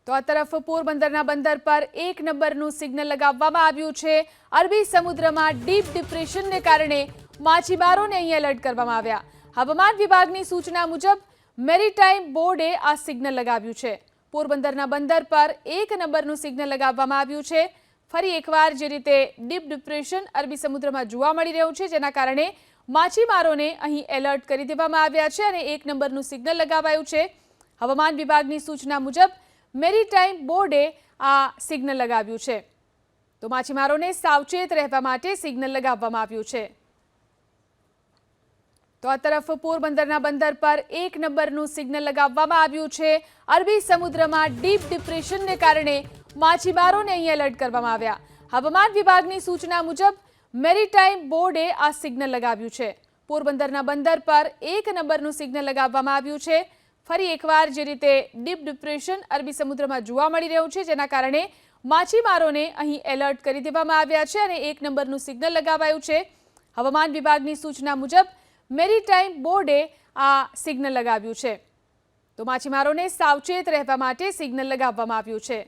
તો આ તરફ પોરબંદરના બંદર પર 1 નંબરનું સિગ્નલ લગાવવામાં આવ્યું છે। અરબી સમુદ્રમાં ડીપ ડિપ્રેશનને કારણે માછીમારોને અહીં એલર્ટ કરવામાં આવ્યા। હવામાન વિભાગની સૂચના મુજબ મેરીટાઈમ બોર્ડે આ સિગ્નલ લગાવ્યું છે। પોરબંદરના બંદર પર 1 નંબરનું સિગ્નલ લગાવવામાં આવ્યું છે। ફરી એકવાર જે રીતે ડીપ ડિપ્રેશન અરબી સમુદ્રમાં જોવા મળી રહ્યું છે, જેના કારણે માછીમારોને અહીં એલર્ટ કરી દેવામાં આવ્યા છે અને 1 નંબરનું સિગ્નલ લગાવાયું છે। હવામાન વિભાગની સૂચના મુજબ મેરીટાઈમ બોર્ડે આ સિગ્નલ લગાવ્યું છે, તો માછીમારોને સાવચેત રહેવા માટે સિગ્નલ લગાવવામાં આવ્યું છે। તો આ તરફ પોરબંદરના બંદર પર 1 નંબરનું સિગ્નલ લગાવવામાં આવ્યું છે। અરબી સમુદ્રમાં ડીપ ડિપ્રેશનને કારણે માછીમારોને અહીં એલર્ટ કરવામાં આવ્યા। હવામાન વિભાગની સૂચના મુજબ મેરીટાઈમ બોર્ડે આ સિગ્નલ લગાવ્યું છે। પોરબંદરના બંદર પર 1 નંબરનું સિગ્નલ લગાવવામાં આવ્યું છે। ફરી એકવાર જે રીતે ડીપ ડિપ્રેશન અરબી સમુદ્રમાં જોવા મળી રહ્યું છે, જેના કારણે માછીમારોને અહીં એલર્ટ કરી દેવામાં આવ્યા છે અને 1 નંબરનું સિગ્નલ લગાવાયું છે। હવામાન વિભાગની સૂચના મુજબ મેરીટાઈમ બોર્ડે આ સિગ્નલ લગાવ્યું છે, તો માછીમારોને સાવચેત રહેવા માટે સિગ્નલ લગાવવામાં આવ્યું છે।